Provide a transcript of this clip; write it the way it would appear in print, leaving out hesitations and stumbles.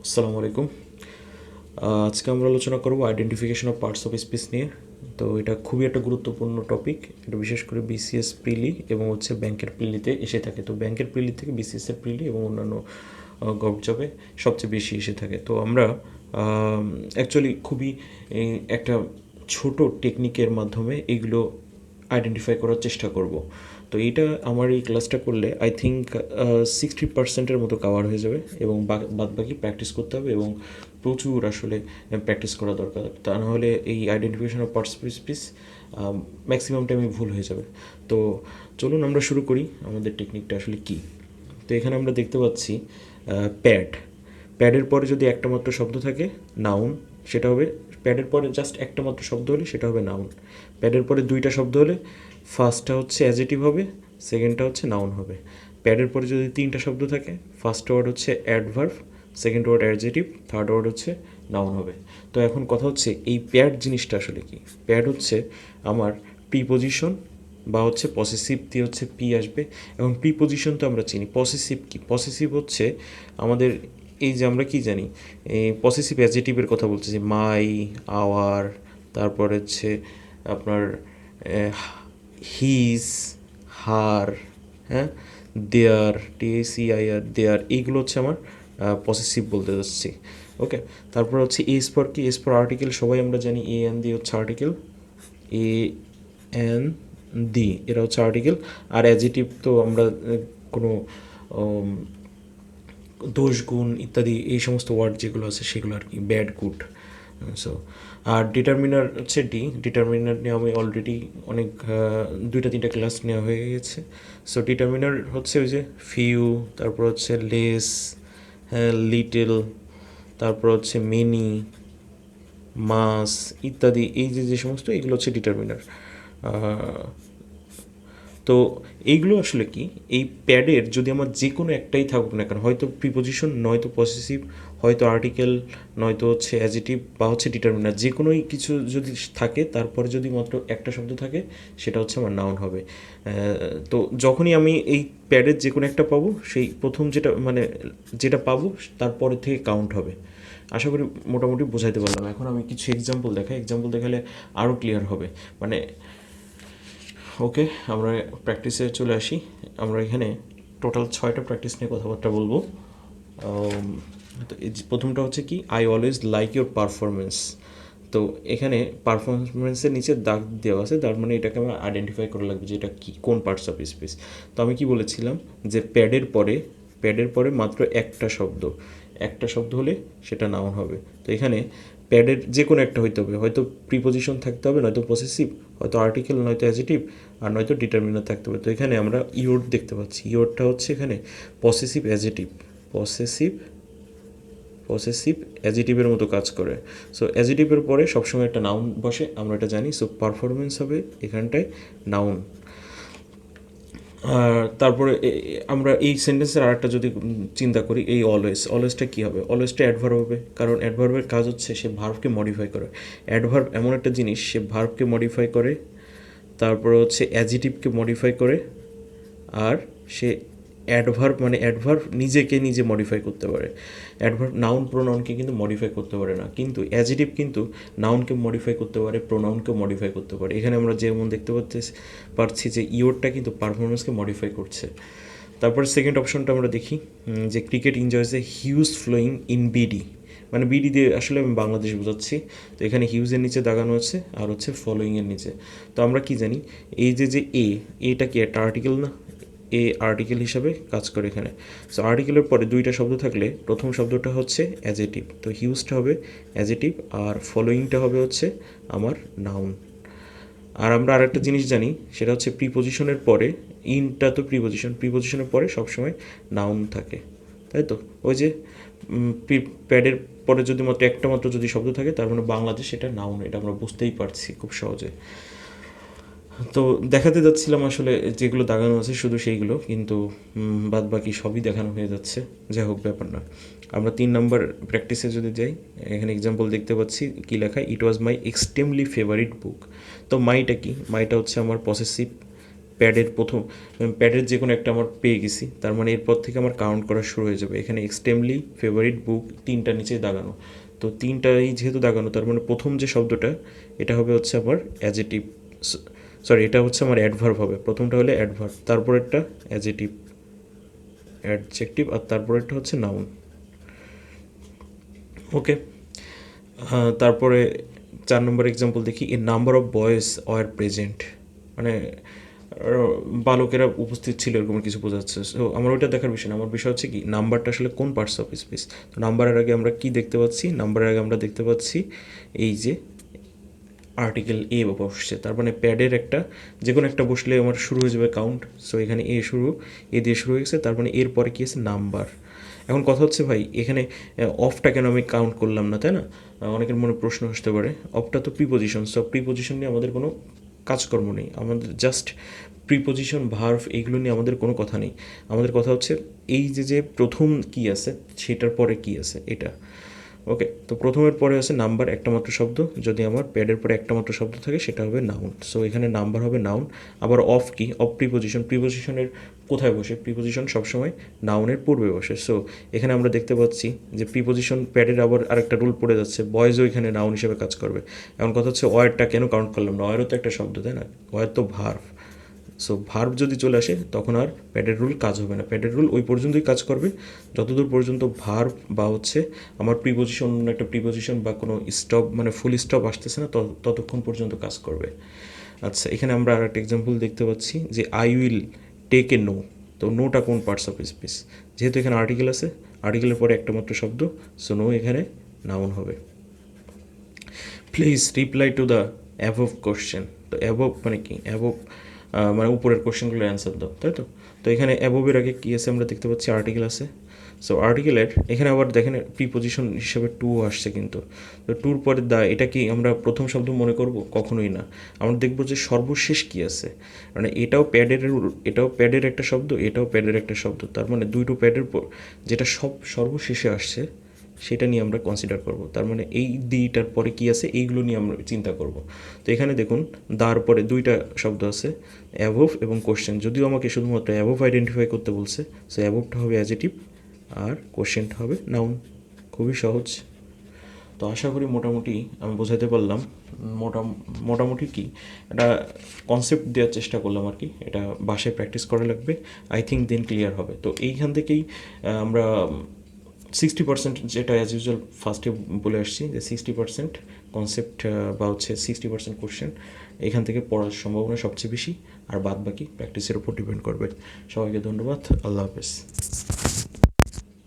আসসালামু আলাইকুম। আজকে আমরা আলোচনা করব identification of parts of speech নিয়ে। তো এটা খুবই একটা গুরুত্বপূর্ণ টপিক। এটা বিশেষ করে বিসিএস প্রিলি এবং ব্যাংকের প্রিলিতে এসে থাকে। তো ব্যাংকের প্রিলি থেকে বিসিএসের প্রিলি এবং অন্যান্য গভ জবে সবচেয়ে বেশি এসে থাকে। তো আমরা অ্যাকচুয়ালি খুবই একটা ছোট টেকনিকের মাধ্যমে এগুলো আইডেন্টিফাই করার চেষ্টা করব। তো এইটা আমার এই ক্লাসটা করলে আই থিঙ্ক 60%-এর মতো কাভার হয়ে যাবে এবং বাদ বাকি প্র্যাকটিস করতে হবে এবং প্রচুর আসলে প্র্যাকটিস করা দরকার। তা নাহলে এই identification of parts of speech maximum টাইমে ভুল হয়ে যাবে। তো চলুন আমরা শুরু করি আমাদের টেকনিকটা আসলে কী। তো এখানে আমরা দেখতে পাচ্ছি প্যাড। প্যাডের পরে যদি একটা মাত্র শব্দ থাকে নাউন, সেটা হবে প্যাডের পরে জাস্ট একটা মাত্র শব্দ হলে সেটা হবে নাউন। প্যাডের পরে দুইটা শব্দ হলে ফার্স্টটা হচ্ছে অ্যাজেটিভ হবে, সেকেন্ডটা হচ্ছে নাউন হবে। প্যাডের পরে যদি তিনটা শব্দ থাকে, ফার্স্ট ওয়ার্ড হচ্ছে adverb, second word adjective, third word হচ্ছে নাউন হবে। তো এখন কথা হচ্ছে এই প্যাড জিনিসটা আসলে কি। প্যাড হচ্ছে আমার প্রিপোজিশন বা পসেসিভ দিয়ে পি আসবে। এবং প্রিপোজিশন তো আমরা চিনি। পসেসিভ কি? পসেসিভ হচ্ছে আমাদের এই যে আমরা কি জানি, এই পসেসিভ অ্যাডজেটিভের কথা বলছি যে মাই, আওয়ার, তারপর হচ্ছে আপনার হিজ, হার, হ্যাঁ, দেয়ার, টিএসিআইআর, দেয়ার, এইগুলো হচ্ছে আমার পসেসিভ বলতে যাচ্ছি। ওকে, তারপর হচ্ছে এস ফর কি? S for article. সবাই আমরা জানি এ এন দিয়ে হচ্ছে আর্টিকেল, এ এন দি এরা হচ্ছে আর্টিকেল। আর অ্যাডজেটিভ তো আমরা কোনো দোষ, গুণ ইত্যাদি এই সমস্ত ওয়ার্ড যেগুলো আছে সেগুলো আর কি, ব্যাড, গুড। সো আর ডিটারমিনার হচ্ছে ডি। ডিটারমিনার নিয়ে আমি অলরেডি অনেক দুইটা তিনটা ক্লাস নেওয়া হয়ে গেছে। সো ডিটারমিনার হচ্ছে ওই যে ফিউ, তারপর হচ্ছে লেস, হ্যাঁ, লিটল, তারপর হচ্ছে মেনি, মাস ইত্যাদি। এই যে যে সমস্ত এগুলো হচ্ছে ডিটারমিনার। তো এইগুলো আসলে কি, এই প্যাডের যদি আমার যে কোনো একটাই থাকুক না কেন, হয়তো প্রিপোজিশন, নয়তো পসেসিভ, হয়তো আর্টিকেল, নয়তো হচ্ছে অ্যাডজেটিভ বা হচ্ছে ডিটারমিনার, যে কোনোই কিছু যদি থাকে তারপরে যদি মাত্র একটা শব্দ থাকে সেটা হচ্ছে আমার নাউন হবে। তো যখনই আমি এই প্যাডের যে কোনো একটা পাবো, সেই প্রথম যেটা মানে যেটা পাবো তারপরে থেকে কাউন্ট হবে। আশা করি মোটামুটি বোঝাইতে পারলাম। এখন আমি কিছু এক্সাম্পল দেখাই। এক্সাম্পল দেখালে আরও ক্লিয়ার হবে। মানে ওকে, আমরা প্র্যাকটিসে চলে আসি। আমরা এখানে টোটাল 6টা প্র্যাকটিস নিয়ে কথাবার্তা বলবো। তো প্রথমটা হচ্ছে কি, I always like your performance. তো এখানে পারফরমেন্সের নিচে দাগ দেওয়া আছে, তার মানে এটাকে আমার আইডেন্টিফাই করা লাগবে যে এটা কী, কোন পার্টস অফ স্পিচ। তো আমি কি বলেছিলাম যে প্যাডের পরে মাত্র একটা শব্দ হলে সেটা নাউন হবে। তো এখানে প্যাডের যে কোনো একটা হইতে হবে, হয়তো প্রিপোজিশন থাকতে হবে, নয়তো পসেসিভ, হয়তো আর্টিকেল, নয়তো অ্যাডজেটিভ, আর নয়তো ডিটারমিনার থাকতে হবে। তো এখানে আমরা ইওর দেখতে পাচ্ছি। ইওরটা হচ্ছে এখানে পসেসিভ অ্যাডজেটিভ, পসেসিভ পসেসিভ অ্যাডজেটিভের মতো কাজ করে। সো অ্যাডজেটিভের পরে সবসময় একটা নাউন বসে, আমরা এটা জানি। সো পারফরমেন্স হবে এখানটায় নাউন। আর তারপরে আমরা এই সেন্টেন্সের আরেকটা যদি চিন্তা করি, এই অলওয়েজটা কী হবে? অলওয়েজটা অ্যাডভার্ব হবে, কারণ অ্যাডভার্বের কাজ হচ্ছে সে ভার্বকে মডিফাই করে। অ্যাডভার্ব এমন একটা জিনিস, সে ভার্বকে মডিফাই করে, তারপরে হচ্ছে অ্যাডজেটিভকে মডিফাই করে, আর সে অ্যাডভার্ব নিজেকে নিজে মডিফাই করতে পারে। অ্যাডভার্ব নাউন প্রোনাউনকে কিন্তু মডিফাই করতে পারে না, কিন্তু অ্যাডজেটিভ কিন্তু নাউনকে মডিফাই করতে পারে, প্রোনাউনকে মডিফাই করতে পারে। এখানে আমরা যেমন দেখতে পাচ্ছি যে ইওরটা কিন্তু পারফরমেন্সকে মডিফাই করছে। তারপরে সেকেন্ড অপশনটা আমরা দেখি যে cricket enjoys a huge flowing in BD. মানে বিডি দিয়ে আসলে আমি বাংলাদেশ বোঝাচ্ছি। তো এখানে হিউজের নিচে দাগানো আছে আর হচ্ছে ফলোয়িংয়ের নিচে। তো আমরা কি জানি, এই যে এটা কি একটা আর্টিকেল না? এ আর্টিকেল হিসাবে কাজ করে এখানে। সো আর্টিকেলের পরে দুইটা শব্দ থাকলে প্রথম শব্দটা হচ্ছে অ্যাজেটিভ, তো হিউজটা হবে অ্যাজেটিভ, আর ফলোয়িংটা হবে হচ্ছে আমার নাউন। আর আমরা আরেকটা জিনিস জানি, সেটা হচ্ছে প্রিপোজিশনের পরে, ইনটা তো প্রিপোজিশনের পরে সবসময় নাউন থাকে, তাই তো? ওই যে প্যাডের পরে যদি একটা মাত্র যদি শব্দ থাকে, তার মানে বাংলাদেশ এটা নাউন, এটা আমরা বুঝতেই পারছি খুব সহজে। তো দেখাতে যাচ্ছিলাম আসলে যেগুলো দাগানো আছে শুধু সেইগুলো, কিন্তু বাদ বাকি সবই দেখানো হয়ে যাচ্ছে। যাই হোক, ব্যাপার না। আমরা 3 নম্বর প্র্যাকটিসে যদি যাই, এখানে এক্সাম্পল দেখতে পাচ্ছি কী লেখা, ইট ওয়াজ মাই এক্সট্রিমলি ফেভারিট বুক। তো মাইটা কি? মাইটা হচ্ছে আমার পসেসিভ, প্যাডের যে কোনো একটা আমার পেয়ে গেছি, তার মানে এরপর থেকে আমার কাউন্ট করা শুরু হয়ে যাবে। এখানে এক্সট্রিমলি ফেভারিট বুক তিনটা নিচে দাগানো, তো তিনটাই যেহেতু দাগানো, তার মানে প্রথম যে শব্দটা এটা হবে হচ্ছে আমার অ্যাজেটিভ, সরি এটা হচ্ছে আমার অ্যাডভার্ব হবে। প্রথমটা হলে অ্যাডভার্ব, তারপরেরটা অ্যাডজেক্টিভ, আর তারপরেরটা হচ্ছে নাউন। ওকে, তারপরে 4 নম্বর এক্সাম্পল দেখি। A number of boys were present, মানে বালকেরা উপস্থিত ছিল এরকম কিছু বোঝাচ্ছে। সো আমার ওইটা দেখার বিষয় না, আমার বিষয় হচ্ছে কি নাম্বারটা আসলে কোন পার্টস অফ স্পিচ। তো নাম্বারের আগে আমরা কি দেখতে পাচ্ছি, নাম্বারের আগে আমরা দেখতে পাচ্ছি এই যে আর্টিকেল এ বসছে, তার মানে প্যাডের একটা যে কোনো একটা বসলে আমার শুরু হয়ে যাবে কাউন্ট। সো এখানে এ দিয়ে শুরু হয়ে গেছে, তার মানে এর পরে কী আছে, নাম্বার। এখন কথা হচ্ছে ভাই এখানে অফটা কেন আমি কাউন্ট করলাম না, তাই না? অনেকের মনে প্রশ্ন আসতে পারে, অফটা তো প্রিপোজিশন, সব প্রিপোজিশন নিয়ে আমাদের কোনো কাজকর্ম নেই, আমাদের জাস্ট প্রিপোজিশন ভার্ভ এইগুলো নিয়ে আমাদের কোনো কথা নেই। আমাদের কথা হচ্ছে এই যে প্রথম কী আছে সেটার পরে কী আছে এটা। ওকে, তো প্রথমের পরে আছে নাম্বার, একটা মাত্র শব্দ। যদি আমার প্যাডের পরে একটা মাত্র শব্দ থাকে সেটা হবে নাউন। সো এখানে নাম্বার হবে নাউন। আবার অফ কি, অফ প্রিপোজিশন, প্রিপোজিশনের কোথায় বসে, প্রিপোজিশন সবসময় নাউনের পূর্বে বসে। সো এখানে আমরা দেখতে পাচ্ছি যে প্রিপোজিশন প্যাডের আবার আরেকটা রুল পড়ে যাচ্ছে, বয়েজও এখানে নাউন হিসেবে কাজ করবে। এখন কথা হচ্ছে ওয়ার্ডটা কেন কাউন্ট করলাম না, ওয়ারও তো একটা শব্দ, তাই না? ওয়ার তো ভার্ভ। সো ভার্ব যদি চলে আসে তখন আর প্যাডের রুল কাজ হবে না, প্যাডের রুল ওই পর্যন্তই কাজ করবে যতদূর পর্যন্ত ভার্ব বা হচ্ছে আমার একটা প্রিপোজিশন বা কোনো স্টপ মানে ফুল স্টপ আসতেছে না, ততক্ষণ পর্যন্ত কাজ করবে। আচ্ছা, এখানে আমরা আর একটা এক্সাম্পল দেখতে পাচ্ছি যে I will take a no. তো নোটা কোন পার্টস অফ স্পিচ, যেহেতু এখানে আর্টিকেল আছে, আর্টিকেলের পরে একটা মাত্র শব্দ, সো নো এখানে নাউন হবে। Please reply to the অ্যাভভ question. তো অ্যাভভ মানে কি, অ্যাভভ মানে উপরের কোশ্চেনগুলোর অ্যান্সার দাও, তাই তো? তো এখানে অ্যাভবের আগে কী আছে আমরা দেখতে পাচ্ছি, আর্টিকেল আছে। সো আর্টিকেলের এখানে আবার দেখেন প্রিপোজিশন হিসেবে টু আসছে, কিন্তু তো টুর পরে দা, এটা কি আমরা প্রথম শব্দ মনে করব? কখনোই না। আমরা দেখবো যে সর্বশেষ কী আছে, মানে এটাও প্যাডের একটা শব্দ, এটাও প্যাডের একটা শব্দ, তার মানে দুইটো প্যাডের পর যেটা সর্বশেষে আসছে সেটা নিয়ে আমরা কনসিডার করব। তার মানে এই দুইটার পরে কী আছে এইগুলো নিয়ে আমরা চিন্তা করব। তো এখানে দেখুন দার পরে দুইটা শব্দ আছে, অ্যাভভ এবং কোশ্চেন। যদিও আমাকে শুধুমাত্র অ্যাভভ আইডেন্টিফাই করতে বলছে, সো অ্যাভভটা হবে অ্যাজেটিভ আর কোশ্চেনটা হবে নাউন। খুবই সহজ। তো আশা করি মোটামুটি আমি বোঝাতে পারলাম। মোটামুটি কি একটা কনসেপ্ট দেওয়ার চেষ্টা করলাম আর কি, এটা বাসায় প্র্যাকটিস করা লাগবে, আই থিঙ্ক দেন ক্লিয়ার হবে। তো এইখান থেকেই আমরা 60% যেটা অ্যাজ ইউজুয়াল ফার্স্টে বলে আসছি যে 60% কনসেপ্ট বা হচ্ছে 60% কোশ্চেন এখান থেকে পড়ার সম্ভাবনা সবচেয়ে বেশি, আর বাদ বাকি প্র্যাকটিসের উপর ডিপেন্ড করবে। সবাইকে ধন্যবাদ, আল্লাহ হাফেজ।